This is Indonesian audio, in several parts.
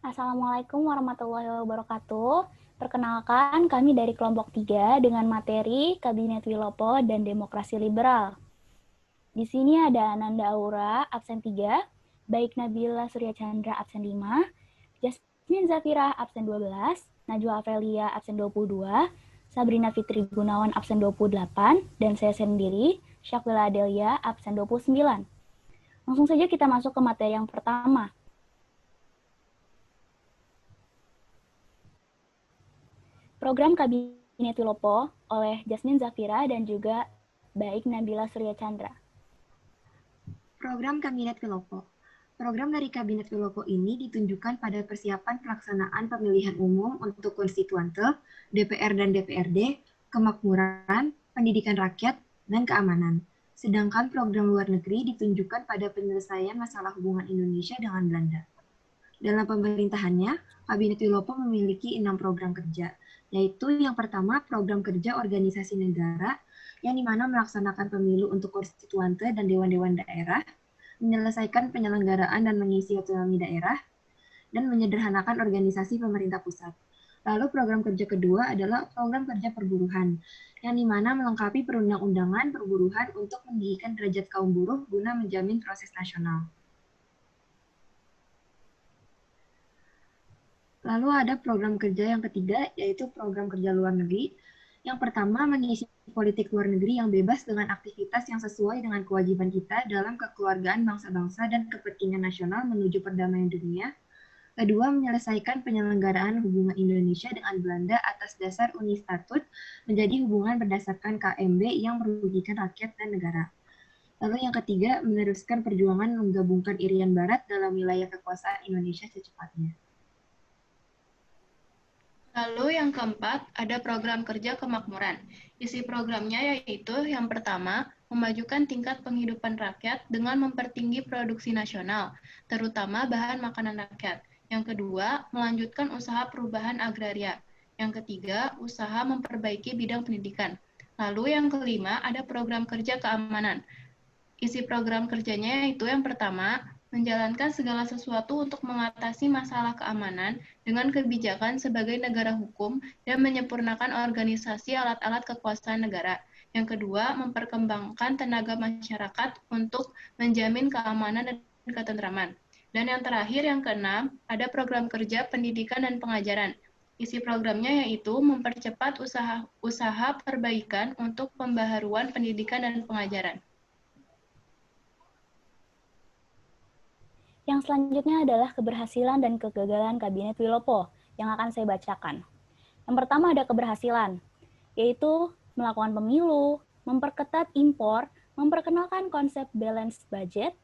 Assalamualaikum warahmatullahi wabarakatuh. Perkenalkan, kami dari kelompok 3 dengan materi Kabinet Wilopo dan Demokrasi Liberal. Di sini ada Ananda Aura, absen 3, Baik Nabila Surya Chandra, absen 5, Jasmine Zafira, absen 12, Najwa Afelia, absen 22, Sabrina Fitri Gunawan, absen 28, dan saya sendiri, Syakila Adelia, absen 29. Langsung saja kita masuk ke materi yang pertama. Program Kabinet Wilopo oleh Jasmine Zafira dan juga Baik Nabila Surya Chandra. Program Kabinet Wilopo. Program dari Kabinet Wilopo ini ditunjukkan pada persiapan pelaksanaan pemilihan umum untuk konstituante, DPR dan DPRD, kemakmuran, pendidikan rakyat, dan keamanan. Sedangkan program luar negeri ditunjukkan pada penyelesaian masalah hubungan Indonesia dengan Belanda. Dalam pemerintahannya, Kabinet Wilopo memiliki 6 program kerja, yaitu yang pertama program kerja organisasi negara, yang dimana melaksanakan pemilu untuk konstituante dan dewan-dewan daerah, menyelesaikan penyelenggaraan dan mengisi otonomi daerah, dan menyederhanakan organisasi pemerintah pusat. Lalu program kerja kedua adalah program kerja perburuhan, yang dimana melengkapi perundang-undangan perburuhan untuk meninggikan derajat kaum buruh guna menjamin proses nasional. Lalu ada program kerja yang ketiga, yaitu program kerja luar negeri. Yang pertama, mengisi politik luar negeri yang bebas dengan aktivitas yang sesuai dengan kewajiban kita dalam kekeluargaan bangsa-bangsa dan kepentingan nasional menuju perdamaian dunia. Kedua, menyelesaikan penyelenggaraan hubungan Indonesia dengan Belanda atas dasar Unistatut menjadi hubungan berdasarkan KMB yang merugikan rakyat dan negara. Lalu yang ketiga, meneruskan perjuangan menggabungkan Irian Barat dalam wilayah kekuasaan Indonesia secepatnya. Lalu yang keempat, ada program kerja kemakmuran. Isi programnya yaitu yang pertama, memajukan tingkat penghidupan rakyat dengan mempertinggi produksi nasional, terutama bahan makanan rakyat. Yang kedua, melanjutkan usaha perubahan agraria. Yang ketiga, usaha memperbaiki bidang pendidikan. Lalu yang kelima, ada program kerja keamanan. Isi program kerjanya yaitu yang pertama, menjalankan segala sesuatu untuk mengatasi masalah keamanan dengan kebijakan sebagai negara hukum dan menyempurnakan organisasi alat-alat kekuasaan negara. Yang kedua, memperkembangkan tenaga masyarakat untuk menjamin keamanan dan ketentraman. Dan yang terakhir, yang keenam, ada program kerja pendidikan dan pengajaran. Isi programnya yaitu mempercepat usaha perbaikan untuk pembaharuan pendidikan dan pengajaran. Yang selanjutnya adalah keberhasilan dan kegagalan Kabinet Wilopo yang akan saya bacakan. Yang pertama ada keberhasilan, yaitu melakukan pemilu, memperketat impor, memperkenalkan konsep balanced budget,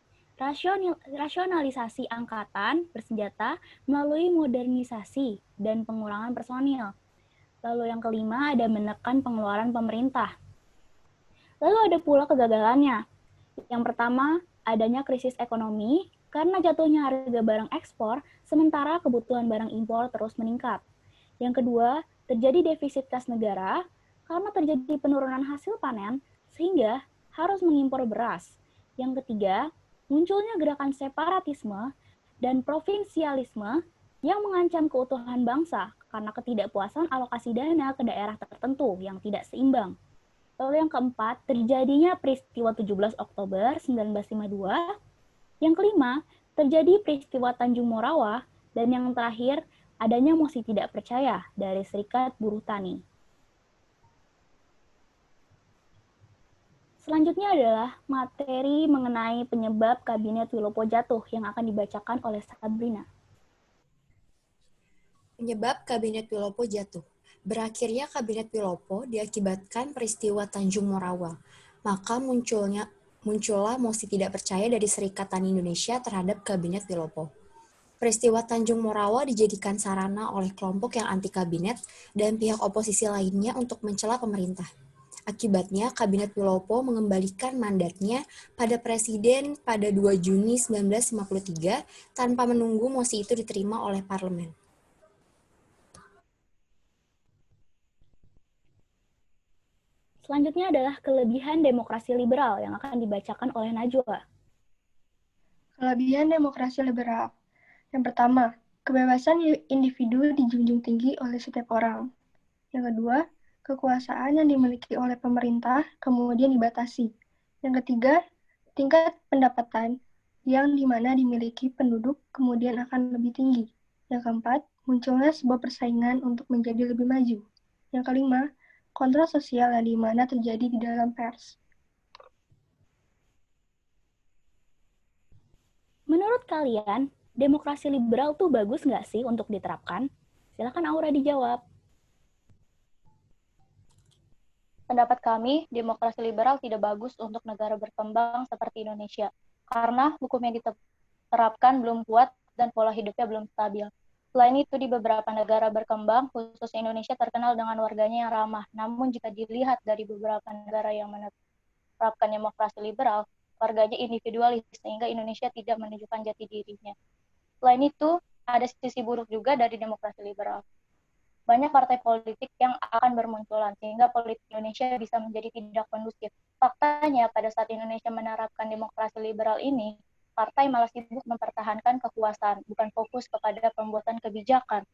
rasionalisasi angkatan bersenjata melalui modernisasi dan pengurangan personil. Lalu yang kelima ada menekan pengeluaran pemerintah. Lalu ada pula kegagalannya. Yang pertama, adanya krisis ekonomi karena jatuhnya harga barang ekspor, sementara kebutuhan barang impor terus meningkat. Yang kedua, terjadi defisit kas negara karena terjadi penurunan hasil panen, sehingga harus mengimpor beras. Yang ketiga, munculnya gerakan separatisme dan provinsialisme yang mengancam keutuhan bangsa karena ketidakpuasan alokasi dana ke daerah tertentu yang tidak seimbang. Lalu yang keempat, terjadinya peristiwa 17 Oktober 1952. Yang kelima, terjadi peristiwa Tanjung Morawa. Dan yang terakhir, adanya mosi tidak percaya dari Serikat Buruh Tani. Selanjutnya adalah materi mengenai penyebab Kabinet Wilopo jatuh yang akan dibacakan oleh Sabrina. Penyebab Kabinet Wilopo jatuh. Berakhirnya Kabinet Wilopo diakibatkan peristiwa Tanjung Morawa, maka muncullah mosi tidak percaya dari Serikat Tani Indonesia terhadap Kabinet Wilopo. Peristiwa Tanjung Morawa dijadikan sarana oleh kelompok yang anti kabinet dan pihak oposisi lainnya untuk mencela pemerintah. Akibatnya, Kabinet Wilopo mengembalikan mandatnya pada Presiden pada 2 Juni 1953 tanpa menunggu mosi itu diterima oleh parlemen. Selanjutnya adalah kelebihan demokrasi liberal yang akan dibacakan oleh Najwa. Kelebihan demokrasi liberal. Yang pertama, kebebasan individu dijunjung tinggi oleh setiap orang. Yang kedua, kekuasaan yang dimiliki oleh pemerintah kemudian dibatasi. Yang ketiga, tingkat pendapatan yang dimana dimiliki penduduk kemudian akan lebih tinggi. Yang keempat, munculnya sebuah persaingan untuk menjadi lebih maju. Yang kelima, kontrol sosial yang dimana terjadi di dalam pers. Menurut kalian, demokrasi liberal tuh bagus nggak sih untuk diterapkan? Silakan Aura dijawab. Pendapat kami, demokrasi liberal tidak bagus untuk negara berkembang seperti Indonesia, karena hukum yang diterapkan belum kuat dan pola hidupnya belum stabil. Selain itu, di beberapa negara berkembang, khususnya Indonesia terkenal dengan warganya yang ramah. Namun jika dilihat dari beberapa negara yang menerapkan demokrasi liberal, warganya individualis, sehingga Indonesia tidak menunjukkan jati dirinya. Selain itu, ada sisi buruk juga dari demokrasi liberal. Banyak partai politik yang akan bermunculan, sehingga politik Indonesia bisa menjadi tidak kondusif. Faktanya, pada saat Indonesia menerapkan demokrasi liberal ini, partai malah sibuk mempertahankan kekuasaan, bukan fokus kepada pembuatan kebijakan.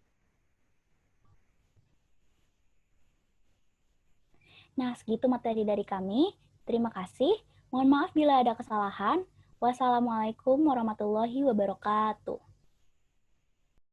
Nah, segitu materi dari kami. Terima kasih. Mohon maaf bila ada kesalahan. Wassalamualaikum warahmatullahi wabarakatuh.